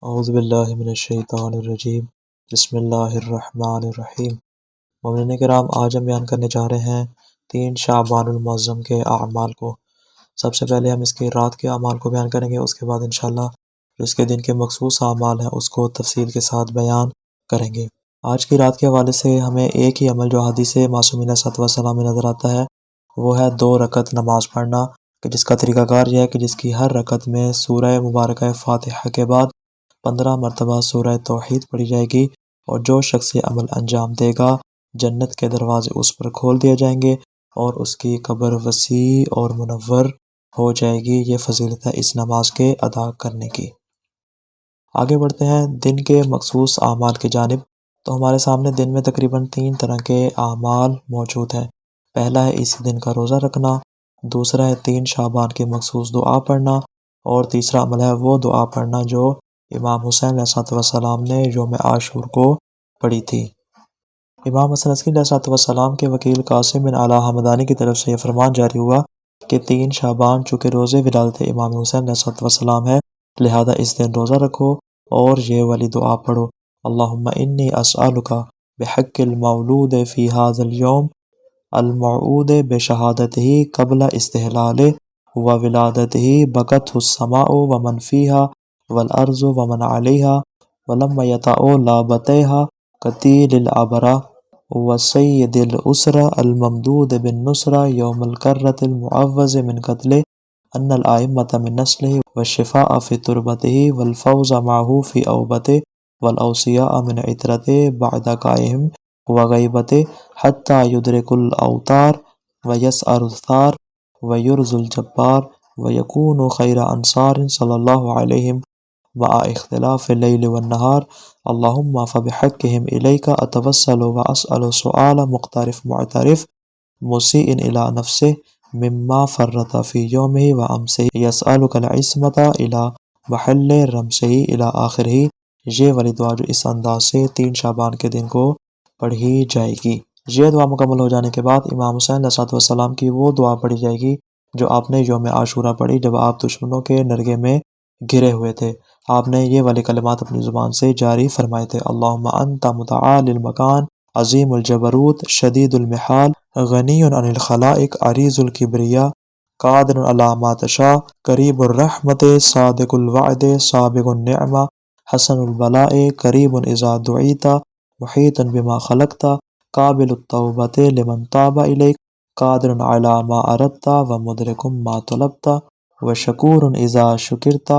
اعوذ باللہ من الشیطان الرجیم بسم اللہ الرحمن الرحیم۔ مومنین کرام، آج ہم بیان کرنے جا رہے ہیں 3 شعبان المعظم کے اعمال کو۔ سب سے پہلے ہم اس کے رات کے اعمال کو بیان کریں گے، اس کے بعد انشاءاللہ جو اس کے دن کے مخصوص اعمال ہیں اس کو تفصیل کے ساتھ بیان کریں گے۔ آج کی رات کے حوالے سے ہمیں ایک ہی عمل جو حدیث معصومین صلی اللہ علیہ وسلم میں نظر آتا ہے وہ ہے 2 رکعت نماز پڑھنا، کہ جس کا طریقہ کار یہ ہے کہ جس کی ہر رکعت میں سورہ مبارکہ فاتحہ کے بعد 15 مرتبہ سورہ توحید پڑھی جائے گی، اور جو شخص یہ عمل انجام دے گا جنت کے دروازے اس پر کھول دیے جائیں گے اور اس کی قبر وسیع اور منور ہو جائے گی۔ یہ فضیلت ہے اس نماز کے ادا کرنے کی۔ آگے بڑھتے ہیں دن کے مخصوص اعمال کی جانب۔ تو ہمارے سامنے دن میں تقریباً 3 طرح کے اعمال موجود ہیں۔ پہلا ہے اسی دن کا روزہ رکھنا، دوسرا ہے 3 شعبان کی مخصوص دعا پڑھنا، اور تیسرا عمل ہے وہ دعا پڑھنا جو امام حسین علیہ السلام نے یوم عاشور کو پڑھی تھی۔ امام حسن عسکری علیہ السلام کے وکیل قاسم بن علا حمدانی کی طرف سے یہ فرمان جاری ہوا کہ 3 شعبان چونکہ روز ولادت امام حسین علیہ السلام ہے، لہذا اس دن روزہ رکھو اور یہ والی دعا پڑھو: اللہم انی اسألک بحق المولود فی ھذا اليوم الموعود بشہادتہ قبل استحلالہ وولادتہ بکتہ السماء ومن فیہا والارض ومن علیہا ولم یطأ لابتیہا قتیل العبرہ وسید الاسرہ الممدود بالنصرہ یوم الکرۃ المعوض من قتلہ ان الائمۃ من نسلہ والشفاء فی تربتہ والفوز معہ فی اوبتہ والاوصیاء من عطرتہ بعد قائہم وغیبتہ حتی یدرک الاوتار ویسعر الثار ویرز الجبار ویکون خیر انصار صلی اللہ علیہ مع اختلاف اللیل والنہار اللہم فبحقہم الیک اتوسل واسأل سؤال مقترف معترف مسیء الی نفسہ مما فرط فی یومہ وامسہ یسألک العصمۃ الی محل رمسہ الی آخرہ۔ یہ والی دعا جو اس انداز سے 3 شعبان کے دن کو پڑھی جائے گی۔ یہ دعا مکمل ہو جانے کے بعد امام حسین علیہ السلام کی وہ دعا پڑھی جائے گی جو آپ نے یوم عاشورہ پڑھی جب آپ دشمنوں کے نرغے میں گھرے ہوئے تھے۔ آپ نے یہ والے کلمات اپنی زبان سے جاری فرمائے تھے: اللہم انت متعال المکان عظیم الجبروت شدید المحال غنی عن الخلائق عریض الکبریاء قادر علی ما تشاء قریب الرحمت صادق الوعد سابق النعمہ حسن البلاء قریب اذا دعیت محیط بما خلقت قابل التوبۃ لمن تاب الیک قادر علی ما اردت ومدرک ما طلبت وشکور اذا شکرت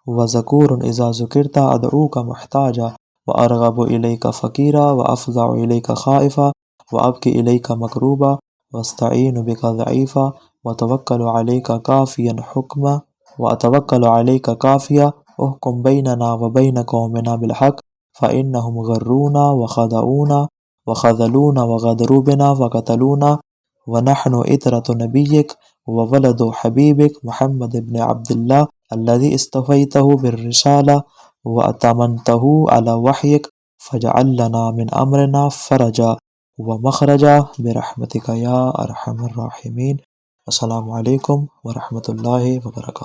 وذکور اذا ذکرت ادعوک محتاجا وارغب الیک فقیرا وافزع الیک خائفا وابکی الیک مکروبا واستعین بک ضعیفا وتوکل علیک کافیا حکما واتوکل علیک کافیا احکم بیننا وبین قومنا بالحق فانہم غرونا وخدعونا وخذلونا وغدروا بنا وقتلونا ونحن عطرۃ نبیک وولد حبیبک محمد بن عبد اللہ الذی اصطفیتہ بالرسالہ واتممتہ علی وحیک فاجعل لنا من امرنا فرجا ومخرجا برحمتک یا ارحم الراحمین۔ السلام علیکم ورحمۃ اللہ وبرکاتہ۔